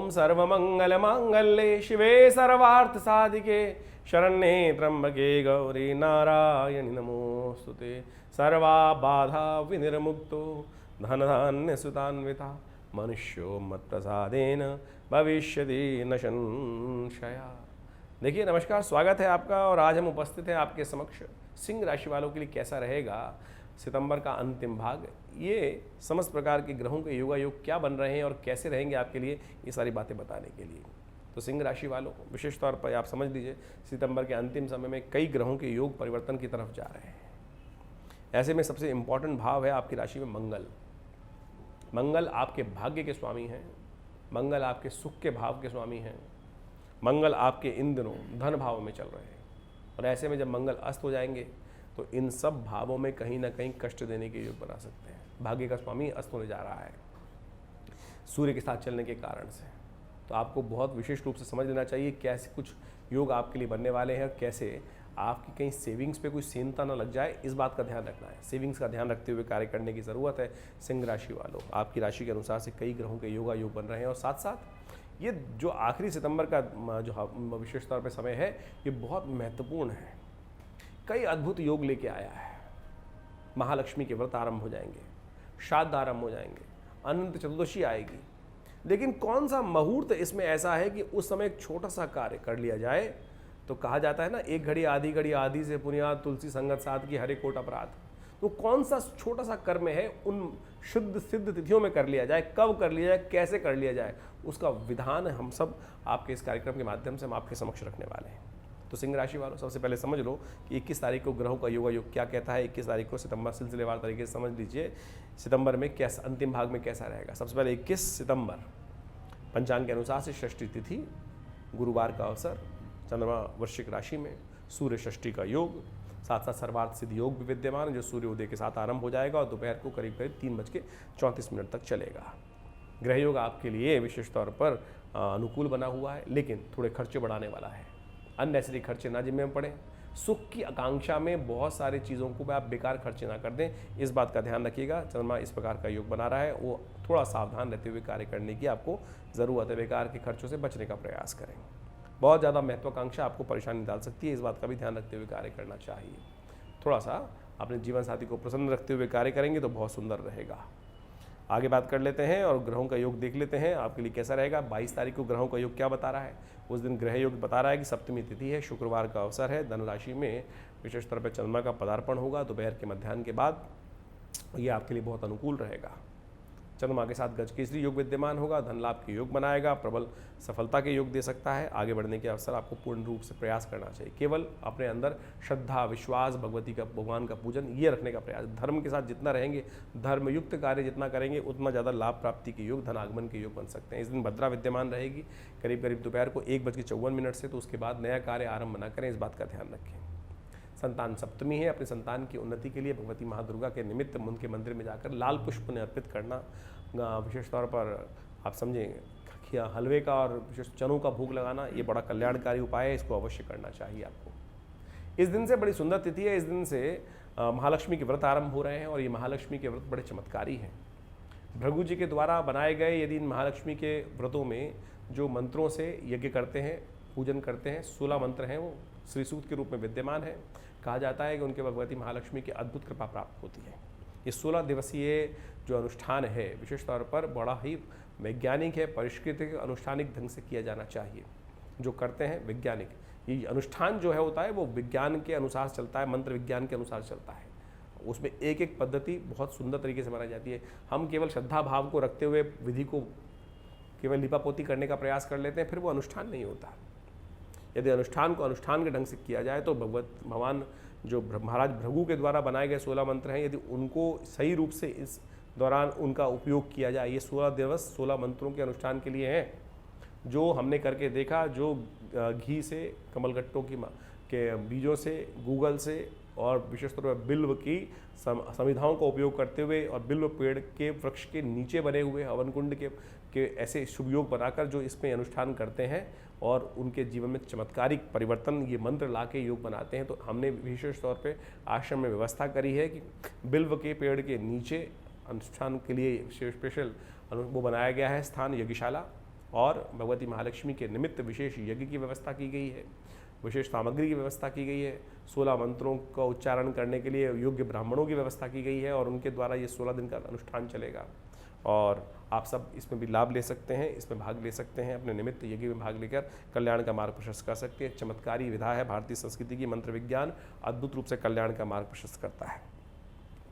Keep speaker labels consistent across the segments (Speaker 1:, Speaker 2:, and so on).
Speaker 1: ओम सर्वमंगलमांगल्ये शिवे सर्वार्थ साधिके शरण्ये त्र्यंबके गौरी नारायणि नमोस्तुते। सर्वाबाधा विनिर्मुक्तो धनधान्य सुतान्विता मनुष्यो मत्प्रसादेन भविष्यति न संशया। देखिए नमस्कार, स्वागत है आपका और आज हम उपस्थित हैं आपके समक्ष सिंह राशि वालों के लिए कैसा रहेगा सितंबर का अंतिम भाग। ये समस्त प्रकार के ग्रहों के योगायोग क्या बन रहे हैं और कैसे रहेंगे आपके लिए, ये सारी बातें बताने के लिए। तो सिंह राशि वालों विशेष तौर पर आप समझ लीजिए सितंबर के अंतिम समय में कई ग्रहों के योग परिवर्तन की तरफ जा रहे हैं। ऐसे में सबसे इंपॉर्टेंट भाव है आपकी राशि में मंगल। मंगल आपके भाग्य के स्वामी हैं, मंगल आपके सुख के भाव के स्वामी हैं, मंगल आपके इन दिनों धन भाव में चल रहे हैं। और ऐसे में जब मंगल अस्त हो जाएंगे तो इन सब भावों में कहीं ना कहीं कष्ट देने के योग बना सकते हैं। भाग्य का स्वामी अस्त होने जा रहा है सूर्य के साथ चलने के कारण से। तो आपको बहुत विशेष रूप से समझ लेना चाहिए कैसे कुछ योग आपके लिए बनने वाले हैं, कैसे आपकी कहीं सेविंग्स पे कोई सेंधता ना लग जाए, इस बात का ध्यान रखना है। सेविंग्स का ध्यान रखते हुए कार्य करने की ज़रूरत है। सिंह राशि वालों आपकी राशि के अनुसार से कई ग्रहों के योगा योग बन रहे हैं और साथ साथ ये जो आखिरी सितंबर का जो विशेष तौर पे समय है ये बहुत महत्वपूर्ण है। कई अद्भुत योग लेके आया है। महालक्ष्मी के व्रत आरंभ हो जाएंगे, श्राद्ध आरंभ हो जाएंगे, अनंत चतुर्दशी आएगी। लेकिन कौन सा मुहूर्त इसमें ऐसा है कि उस समय एक छोटा सा कार्य कर लिया जाए। तो कहा जाता है ना, एक घड़ी आधी से पुनिया तुलसी संगत साथ की हरे कोट अपराध। तो कौन सा छोटा सा कर्म है उन शुद्ध सिद्ध तिथियों में कर लिया जाए, कब कर लिया जाए, कैसे कर लिया जाए, उसका विधान हम सब आपके इस कार्यक्रम के माध्यम से हम आपके समक्ष रखने वाले हैं। तो सिंह राशि वालों सबसे पहले समझ लो कि 21 तारीख को ग्रहों का योगा योग क्या कहता है। 21 तारीख को सितंबर सिलसिलेवार तरीके से समझ लीजिए सितंबर में कैसा अंतिम भाग में कैसा रहेगा। सबसे पहले 21 सितंबर पंचांग के अनुसार से षष्ठी तिथि, गुरुवार का अवसर, चंद्रमा वृश्चिक राशि में, सूर्य षष्ठी का योग, साथ साथ सर्वार्थ सिद्ध योग भी विद्यमान है जो सूर्योदय के साथ आरंभ हो जाएगा और दोपहर को करीब 3:34 तक चलेगा। ग्रह योग आपके लिए विशेष तौर पर अनुकूल बना हुआ है, लेकिन थोड़े खर्चे बढ़ाने वाला है। अननेसेसरी खर्चे ना जिम्मे में पड़े। सुख की आकांक्षा में बहुत सारी चीज़ों को आप बेकार खर्चे ना कर दें, इस बात का ध्यान रखिएगा। चंद्रमा इस प्रकार का योग बना रहा है, वो थोड़ा सावधान रहते हुए कार्य करने की आपको ज़रूरत है। बेकार के खर्चों से बचने का प्रयास करें। बहुत ज़्यादा महत्वाकांक्षा आपको परेशानी डाल सकती है, इस बात का भी ध्यान रखते हुए कार्य करना चाहिए। थोड़ा सा अपने जीवन साथी को प्रसन्न रखते हुए कार्य करेंगे तो बहुत सुंदर रहेगा। आगे बात कर लेते हैं और ग्रहों का योग देख लेते हैं आपके लिए कैसा रहेगा। 22 तारीख को ग्रहों का योग क्या बता रहा है। उस दिन ग्रह योग बता रहा है कि सप्तमी तिथि है, शुक्रवार का अवसर है, धनु राशि में विशेष तौर पर चंद्रमा का पदार्पण होगा दोपहर के मध्याह्न के बाद। ये आपके लिए बहुत अनुकूल रहेगा। चंद्रमा के साथ गजकेसरी योग विद्यमान होगा, धन लाभ के योग बनाएगा, प्रबल सफलता के योग दे सकता है। आगे बढ़ने के अवसर आपको पूर्ण रूप से प्रयास करना चाहिए। केवल अपने अंदर श्रद्धा, विश्वास, भगवती का, भगवान का पूजन ये रखने का प्रयास। धर्म के साथ जितना रहेंगे, धर्मयुक्त कार्य जितना करेंगे, उतना ज़्यादा लाभ प्राप्ति के योग, धन आगमन के योग बन सकते हैं। इस दिन भद्रा विद्यमान रहेगी करीब दोपहर को 1:54 से। तो उसके बाद नया कार्य आरंभ न करें, इस बात का ध्यान रखें। संतान सप्तमी है, अपने संतान की उन्नति के लिए भगवती महादुर्गा के निमित्त उनके मंदिर में जाकर लाल पुष्प ने अर्पित करना, विशेष तौर पर आप समझें हलवे का और विशेष चनों का भोग लगाना, ये बड़ा कल्याणकारी उपाय है, इसको अवश्य करना चाहिए आपको। इस दिन से बड़ी सुंदर तिथि है। इस दिन से महालक्ष्मी के व्रत आरंभ हो रहे हैं और ये महालक्ष्मी के व्रत बड़े चमत्कारी हैं। भृगु जी के द्वारा बनाए गए यदि इन महालक्ष्मी के व्रतों में जो मंत्रों से यज्ञ करते हैं, पूजन करते हैं, 16 मंत्र हैं, वो श्री सूक्त के रूप में विद्यमान है। कहा जाता है कि उनके भगवती महालक्ष्मी की अद्भुत कृपा प्राप्त होती है। ये 16 दिवसीय जो अनुष्ठान है विशेष तौर पर बड़ा ही वैज्ञानिक है, परिष्कृत अनुष्ठानिक ढंग से किया जाना चाहिए। जो करते हैं वैज्ञानिक, ये अनुष्ठान जो है होता है वो विज्ञान के अनुसार चलता है, मंत्र विज्ञान के अनुसार चलता है। उसमें एक एक पद्धति बहुत सुंदर तरीके से बनाई जाती है। हम केवल श्रद्धा भाव को रखते हुए विधि को केवल लिपापोती करने का प्रयास कर लेते हैं, फिर वो अनुष्ठान नहीं होता। यदि अनुष्ठान को अनुष्ठान के ढंग से किया जाए तो भगवान जो महाराज भृगु के द्वारा बनाए गए 16 मंत्र हैं, यदि उनको सही रूप से इस दौरान उनका उपयोग किया जाए, ये 16 दिवस 16 मंत्रों के अनुष्ठान के लिए हैं। जो हमने करके देखा, जो घी से, कमलगट्टों के बीजों से, गूगल से और विशेष तौर पर बिल्व की संविधाओं का उपयोग करते हुए और बिल्व पेड़ के वृक्ष के नीचे बने हुए हवन कुंड के ऐसे शुभ योग बनाकर जो इसमें अनुष्ठान करते हैं और उनके जीवन में चमत्कारिक परिवर्तन ये मंत्र ला के योग बनाते हैं। तो हमने विशेष तौर पे आश्रम में व्यवस्था करी है कि बिल्व के पेड़ के नीचे अनुष्ठान के लिए स्पेशल वो बनाया गया है स्थान, यज्ञशाला, और भगवती महालक्ष्मी के निमित्त विशेष यज्ञ की व्यवस्था की गई है, विशेष सामग्री की व्यवस्था की गई है, 16 मंत्रों का उच्चारण करने के लिए योग्य ब्राह्मणों की व्यवस्था की गई है और उनके द्वारा ये 16 दिन का अनुष्ठान चलेगा। और आप सब इसमें भी लाभ ले सकते हैं, इसमें भाग ले सकते हैं, अपने निमित्त यज्ञ में भाग लेकर कल्याण का मार्ग प्रशस्त कर सकते हैं। चमत्कारी विधा है भारतीय संस्कृति की, मंत्र विज्ञान अद्भुत रूप से कल्याण का मार्ग प्रशस्त करता है।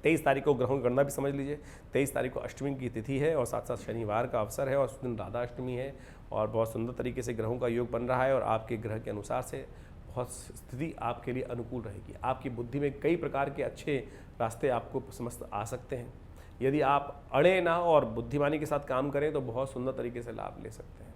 Speaker 1: 23 तारीख को ग्रहों की गणना भी समझ लीजिए। 23 तारीख को अष्टमी की तिथि है और साथ साथ शनिवार का अवसर है और उस दिन राधा अष्टमी है और बहुत सुंदर तरीके से ग्रहों का योग बन रहा है और आपके ग्रह के अनुसार से बहुत स्थिति आपके लिए अनुकूल रहेगी। आपकी बुद्धि में कई प्रकार के अच्छे रास्ते आपको समस्त आ सकते हैं। यदि आप अड़े ना और बुद्धिमानी के साथ काम करें तो बहुत सुंदर तरीके से लाभ ले सकते हैं।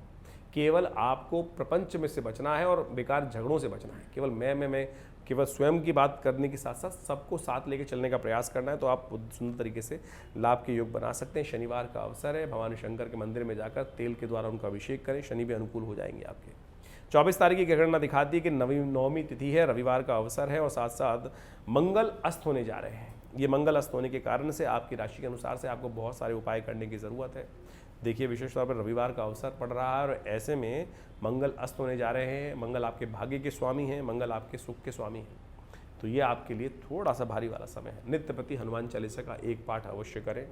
Speaker 1: केवल आपको प्रपंच में से बचना है और बेकार झगड़ों से बचना है। केवल मैं केवल स्वयं की बात करने के साथ साथ सबको साथ लेके चलने का प्रयास करना है, तो आप सुंदर तरीके से लाभ के योग बना सकते हैं। शनिवार का अवसर है, भगवान शंकर के मंदिर में जाकर तेल के द्वारा उनका अभिषेक करें, शनि भी अनुकूल हो जाएंगे आपके। 24 तारीख की गणना दिखाती है कि नवमी तिथि है, रविवार का अवसर है और साथ साथ मंगल अस्त होने जा रहे हैं। ये मंगल अस्त होने के कारण से आपकी राशि के अनुसार से आपको बहुत सारे उपाय करने की ज़रूरत है। देखिए, विशेष तौर पर रविवार का अवसर पड़ रहा है और ऐसे में मंगल अस्त होने जा रहे हैं। मंगल आपके भाग्य के स्वामी हैं, मंगल आपके सुख के स्वामी हैं, तो ये आपके लिए थोड़ा सा भारी वाला समय है। नित्य प्रति हनुमान चालीसा का एक पाठ अवश्य करें।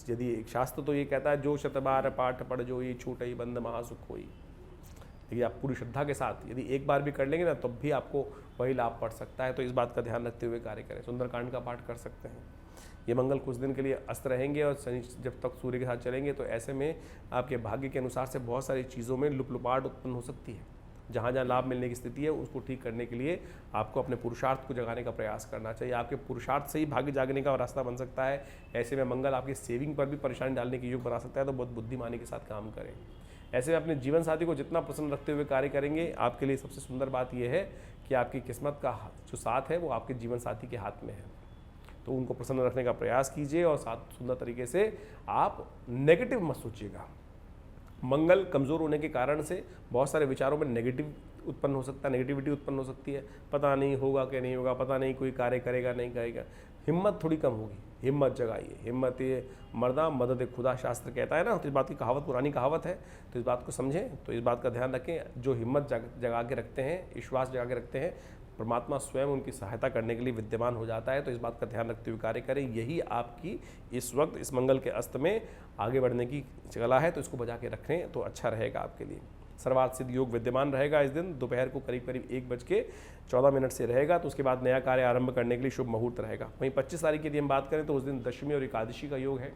Speaker 1: यदि एक शास्त्र तो ये कहता है, जो शतबार पाठ पढ़ जो ये छूट ही बंद महासुख होई। देखिए, आप पूरी श्रद्धा के साथ यदि एक बार भी कर लेंगे ना, तब भी आपको वही लाभ पड़ सकता है, तो इस बात का ध्यान रखते हुए कार्य करें। सुंदरकांड का पाठ कर सकते हैं। ये मंगल कुछ दिन के लिए अस्त रहेंगे और शनि जब तक सूर्य के साथ चलेंगे, तो ऐसे में आपके भाग्य के अनुसार से बहुत सारी चीज़ों में लुपलुपाहट उत्पन्न हो सकती है। जहाँ जहाँ लाभ मिलने की स्थिति है उसको ठीक करने के लिए आपको अपने पुरुषार्थ को जगाने का प्रयास करना चाहिए। आपके पुरुषार्थ से ही भाग्य जागने का रास्ता बन सकता है। ऐसे में मंगल आपकी सेविंग पर भी परेशानी डालने की योग बना सकता है, तो बहुत बुद्धिमानी के साथ काम करें। ऐसे में अपने जीवन साथी को जितना प्रसन्न रखते हुए कार्य करेंगे, आपके लिए सबसे सुंदर बात यह है कि आपकी किस्मत का जो साथ है वो आपके जीवन साथी के हाथ में है, तो उनको प्रसन्न रखने का प्रयास कीजिए और साथ सुंदर तरीके से आप नेगेटिव मत सोचिएगा। मंगल कमज़ोर होने के कारण से बहुत सारे विचारों में नेगेटिव उत्पन्न हो सकता है, नेगेटिविटी उत्पन्न हो सकती है। पता नहीं होगा कि नहीं होगा, पता नहीं कोई कार्य करेगा नहीं करेगा, हिम्मत थोड़ी कम होगी। हिम्मत जगाइए, हिम्मत ये मर्दा मदद खुदा शास्त्र कहता है ना, तो इस बात की कहावत पुरानी कहावत है, तो इस बात को समझें, तो इस बात का ध्यान रखें। जो हिम्मत जगा के रखते हैं, विश्वास जगा के रखते हैं, परमात्मा स्वयं उनकी सहायता करने के लिए विद्यमान हो जाता है, तो इस बात का ध्यान रखते हुए कार्य करें। यही आपकी इस वक्त इस मंगल के अस्त में आगे बढ़ने की कला है, तो इसको बजा के रखें तो अच्छा रहेगा आपके लिए। सर्वार्थ सिद्ध योग विद्यमान रहेगा इस दिन, दोपहर को करीब 1:14 से रहेगा, तो उसके बाद नया कार्य आरंभ करने के लिए शुभ मुहूर्त रहेगा। वहीं 25 तारीख की यदि हम बात करें तो उस दिन दशमी और एकादशी का योग है।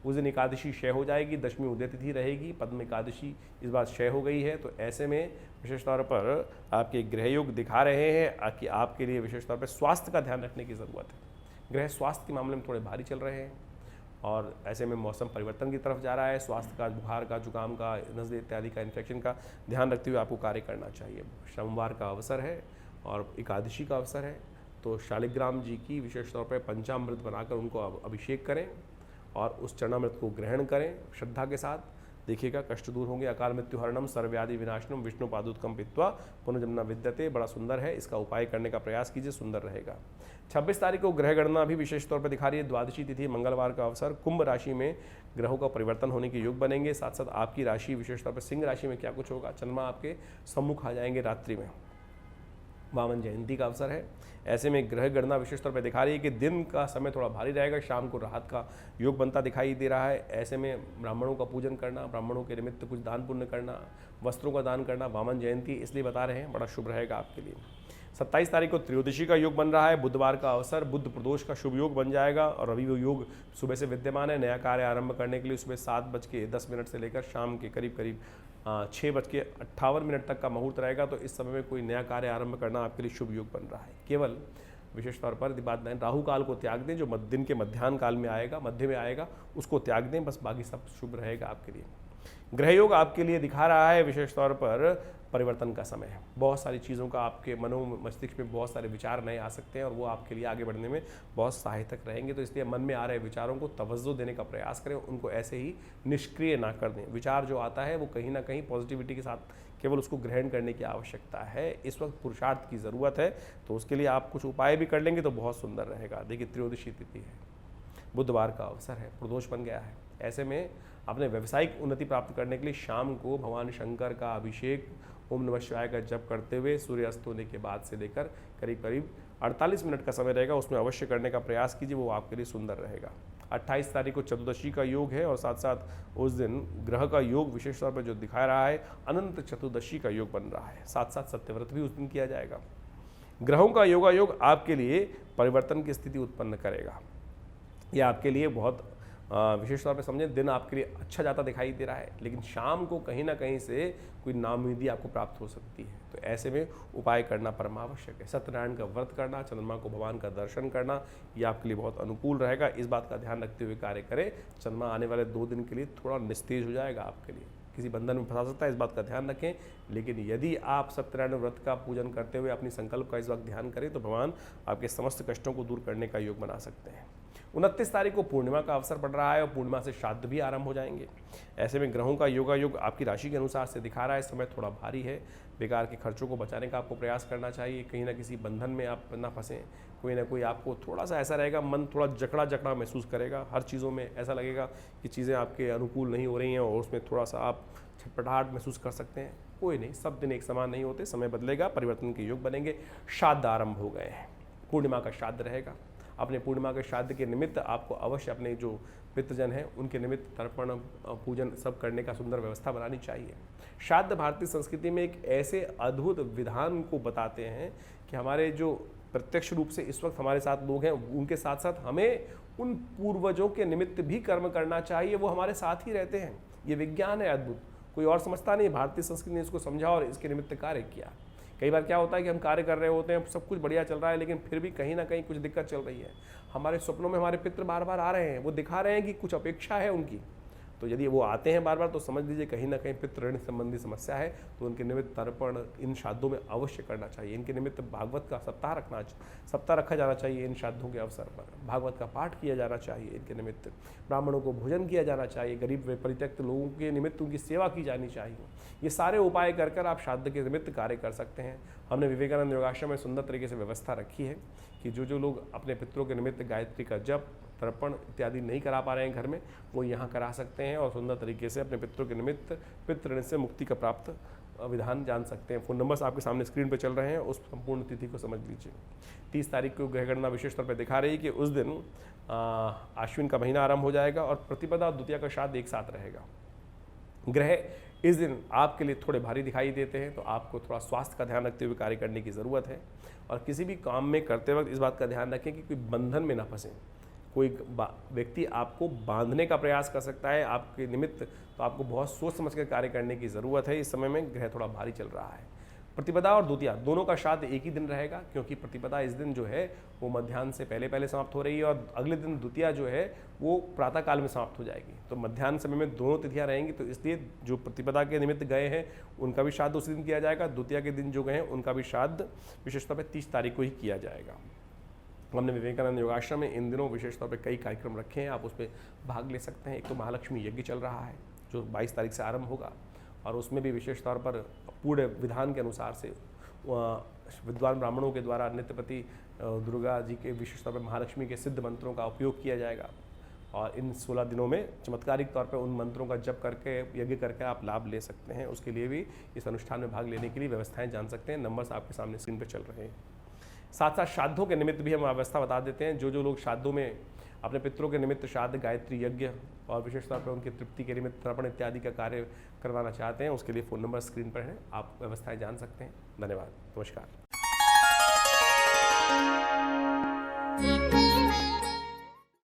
Speaker 1: उस दिन एकादशी क्षय हो जाएगी, दशमी उदय तिथि रहेगी, पद्म एकादशी इस बार क्षय हो गई है, तो ऐसे में विशेष तौर पर आपके ग्रह योग दिखा रहे हैं कि आपके लिए विशेष तौर पर स्वास्थ्य का ध्यान रखने की ज़रूरत है। ग्रह स्वास्थ्य के मामले में थोड़े भारी चल रहे हैं और ऐसे में मौसम परिवर्तन की तरफ जा रहा है। स्वास्थ्य का, बुखार का, जुकाम का, नज़ले इत्यादि का इन्फेक्शन का ध्यान रखते हुए आपको कार्य करना चाहिए। सोमवार का अवसर है और एकादशी का अवसर है, तो शालिग्राम जी की विशेष तौर पर पंचामृत बनाकर उनको अभिषेक करें और उस चरणामृत को ग्रहण करें श्रद्धा के साथ। देखिएगा, कष्ट दूर होंगे। अकाल मृत्यु हरणम सर्वव्याधि विनाशनम विष्णु पादुकम पीत्वा पुनर्जन्म विद्यते। बड़ा सुंदर है, इसका उपाय करने का प्रयास कीजिए, सुंदर रहेगा। 26 तारीख को ग्रह गणना भी विशेष तौर पर दिखा रही है। द्वादशी तिथि मंगलवार का अवसर, कुंभ राशि में ग्रहों का परिवर्तन होने के योग बनेंगे। साथ साथ आपकी राशि विशेष तौर पर सिंह राशि में क्या कुछ होगा, चंद्रमा आपके सम्मुख आ जाएंगे रात्रि में। वामन जयंती का अवसर है। ऐसे में ग्रह गणना विशेष तौर पर दिखा रही है कि दिन का समय थोड़ा भारी रहेगा, शाम को राहत का योग बनता दिखाई दे रहा है। ऐसे में ब्राह्मणों का पूजन करना, ब्राह्मणों के निमित्त कुछ दान पुण्य करना, वस्त्रों का दान करना, वामन जयंती इसलिए बता रहे हैं, बड़ा शुभ रहेगा आपके लिए। 27 तारीख को त्रयोदशी का योग बन रहा है, बुधवार का अवसर, बुध प्रदोष का शुभ योग बन जाएगा और रवि योग सुबह से विद्यमान है। नया कार्य आरंभ करने के लिए सुबह 7:10 से लेकर शाम के करीब 6:58 तक का मुहूर्त रहेगा, तो इस समय में कोई नया कार्य आरंभ करना आपके लिए शुभ योग बन रहा है। केवल विशेष तौर पर बात नहीं, राहु काल को त्याग दें, जो दिन के मध्याह्न काल में आएगा, मध्य में आएगा, उसको त्याग दें, बस बाकी सब शुभ रहेगा आपके लिए। ग्रह योग आपके लिए दिखा रहा है विशेष तौर पर परिवर्तन का समय है। बहुत सारी चीज़ों का आपके मनो मस्तिष्क में बहुत सारे विचार नए आ सकते हैं और वो आपके लिए आगे बढ़ने में बहुत सहायक रहेंगे, तो इसलिए मन में आ रहे विचारों को तवज्जो देने का प्रयास करें, उनको ऐसे ही निष्क्रिय ना कर दें। विचार जो आता है वो कहीं ना कहीं पॉजिटिविटी के साथ केवल उसको ग्रहण करने की आवश्यकता है। इस वक्त पुरुषार्थ की ज़रूरत है, तो उसके लिए आप कुछ उपाय भी कर लेंगे तो बहुत सुंदर रहेगा। देखिए, त्रयोदशी तिथि है, बुधवार का अवसर है, प्रदोष बन गया है। ऐसे में अपने व्यावसायिक उन्नति प्राप्त करने के लिए शाम को भगवान शंकर का अभिषेक ओम नमः शिवाय का जप करते हुए सूर्यास्त होने के बाद से लेकर करीब करीब 48 मिनट का समय रहेगा, उसमें अवश्य करने का प्रयास कीजिए, वो आपके लिए सुंदर रहेगा। 28 तारीख को चतुर्दशी का योग है और साथ साथ उस दिन ग्रह का योग विशेष तौर पर जो दिखा रहा है अनंत चतुर्दशी का योग बन रहा है, साथ साथ सत्यव्रत भी उस दिन किया जाएगा। ग्रहों का योगायोग आपके लिए परिवर्तन की स्थिति उत्पन्न करेगा। यह आपके लिए बहुत विशेष तौर पे समझें, दिन आपके लिए अच्छा जाता दिखाई दे रहा है, लेकिन शाम को कहीं ना कहीं से कोई नाउम्मीदी आपको प्राप्त हो सकती है। तो ऐसे में उपाय करना परमावश्यक है। सत्यनारायण का व्रत करना, चंद्रमा को भगवान का दर्शन करना, यह आपके लिए बहुत अनुकूल रहेगा। इस बात का ध्यान रखते हुए कार्य करें। चंद्रमा आने वाले 2 दिन के लिए थोड़ा निस्तेज हो जाएगा, आपके लिए किसी बंधन में फंसा सकता है, इस बात का ध्यान रखें। लेकिन यदि आप सत्यनारायण व्रत का पूजन करते हुए अपनी संकल्प का इस वक्त ध्यान करें तो भगवान आपके समस्त कष्टों को दूर करने का योग बना सकते हैं। 29 तारीख को पूर्णिमा का अवसर पड़ रहा है और पूर्णिमा से श्राद्ध भी आरंभ हो जाएंगे। ऐसे में ग्रहों का योगायोग आपकी राशि के अनुसार से दिखा रहा है। समय थोड़ा भारी है, बेकार के खर्चों को बचाने का आपको प्रयास करना चाहिए। कहीं ना किसी बंधन में आप ना फंसें, कोई ना कोई आपको थोड़ा सा ऐसा रहेगा, मन थोड़ा जकड़ा जकड़ा महसूस करेगा। हर चीज़ों में ऐसा लगेगा कि चीज़ें आपके अनुकूल नहीं हो रही हैं और उसमें थोड़ा सा आप छटपटाहट महसूस कर सकते हैं। कोई नहीं, सब दिन एक समान नहीं होते, समय बदलेगा, परिवर्तन के योग बनेंगे। श्राद्ध आरंभ हो गए हैं, पूर्णिमा का श्राद्ध रहेगा। अपने पूर्णिमा के श्राद्ध के निमित्त आपको अवश्य अपने जो पितृजन हैं उनके निमित्त तर्पण पूजन सब करने का सुंदर व्यवस्था बनानी चाहिए। श्राद्ध भारतीय संस्कृति में एक ऐसे अद्भुत विधान को बताते हैं कि हमारे जो प्रत्यक्ष रूप से इस वक्त हमारे साथ लोग हैं उनके साथ साथ हमें उन पूर्वजों के निमित्त भी कर्म करना चाहिए, वो हमारे साथ ही रहते हैं। ये विज्ञान है अद्भुत, कोई और समझता नहीं। भारतीय संस्कृति ने इसको समझा और इसके निमित्त कार्य किया। कई बार क्या होता है कि हम कार्य कर रहे होते हैं, सब कुछ बढ़िया चल रहा है, लेकिन फिर भी कहीं ना कहीं कुछ दिक्कत चल रही है। हमारे सपनों में हमारे पितृ बार बार आ रहे हैं, वो दिखा रहे हैं कि कुछ अपेक्षा है उनकी। तो यदि वो आते हैं बार बार तो समझ लीजिए कहीं ना कहीं पितृ ऋण संबंधी समस्या है। तो उनके निमित्त तर्पण इन श्राद्धों में अवश्य करना चाहिए। इनके निमित्त भागवत का सप्ताह रखा जाना चाहिए। इन श्राद्धों के अवसर पर भागवत का पाठ किया जाना चाहिए। इनके निमित्त ब्राह्मणों को भोजन किया जाना चाहिए। गरीब व परित्यक्त लोगों के निमित्त उनकी सेवा की जानी चाहिए। ये सारे उपाय कर कर आप श्राद्ध के निमित्त कार्य कर सकते हैं। हमने विवेकानंद योगाश्रम में सुंदर तरीके से व्यवस्था रखी है कि जो लोग अपने पितरों के निमित्त गायत्री का जप, तर्पण इत्यादि नहीं करा पा रहे हैं घर में, वो यहाँ करा सकते हैं और सुंदर तरीके से अपने पितरों के निमित्त पितृ ऋण से मुक्ति का प्राप्त विधान जान सकते हैं। फ़ोन नंबर्स आपके सामने स्क्रीन पर चल रहे हैं, उस संपूर्ण तिथि को समझ लीजिए। 30 तारीख को ग्रह गणना विशेष तौर पर दिखा रही है कि उस दिन आश्विन का महीना आरंभ हो जाएगा और प्रतिपदा और द्वितीया का श्राद्ध एक साथ रहेगा। ग्रह इस दिन आपके लिए थोड़े भारी दिखाई देते हैं, तो आपको थोड़ा स्वास्थ्य का ध्यान रखते हुए कार्य करने की ज़रूरत है। और किसी भी काम में करते वक्त इस बात का ध्यान रखें कि कोई बंधन में ना फंसें। कोई व्यक्ति आपको बांधने का प्रयास कर सकता है आपके निमित्त, तो आपको बहुत सोच समझ कर कार्य करने की ज़रूरत है। इस समय में ग्रह थोड़ा भारी चल रहा है। प्रतिपदा और द्वितीया दोनों का श्राद्ध एक ही दिन रहेगा, क्योंकि प्रतिपदा इस दिन जो है वो मध्याह्न से पहले समाप्त हो रही है और अगले दिन द्वितीया जो है वो प्रातः काल में समाप्त हो जाएगी। तो मध्याह्न समय में दोनों तिथियां रहेंगी, तो इसलिए जो प्रतिपदा के निमित्त गए हैं उनका भी श्राद्ध उसी दिन किया जाएगा। द्वितीया के दिन जो गए हैं उनका भी श्राद्ध विशेष तौर पर 30 तारीख को ही किया जाएगा। हमने विवेकानंद योगाश्रम में इन दिनों विशेष तौर पे कई कार्यक्रम रखे हैं, आप उसमें भाग ले सकते हैं। एक तो महालक्ष्मी यज्ञ चल रहा है जो 22 तारीख से आरंभ होगा और उसमें भी विशेष तौर पर पूरे विधान के अनुसार से विद्वान ब्राह्मणों के द्वारा नित्यपति दुर्गा जी के विशेष तौर पर महालक्ष्मी के सिद्ध मंत्रों का उपयोग किया जाएगा। और इन 16 दिनों में चमत्कारिक तौर पर उन मंत्रों का जप करके यज्ञ करके आप लाभ ले सकते हैं। उसके लिए भी इस अनुष्ठान में भाग लेने के लिए व्यवस्थाएं जान सकते हैं। नंबर्स आपके सामने स्क्रीन पर चल रहे हैं। साथ साथ श्राद्धों के निमित्त भी हम व्यवस्था बता देते हैं। जो लोग श्राद्धों में अपने पितरों के निमित्त श्राद्ध, गायत्री यज्ञ और विशेष तौर पर उनकी तृप्ति के निमित्त तर्पण इत्यादि का कार्य करवाना चाहते हैं, उसके लिए फ़ोन नंबर स्क्रीन पर है, आप व्यवस्थाएं जान सकते हैं। धन्यवाद, नमस्कार।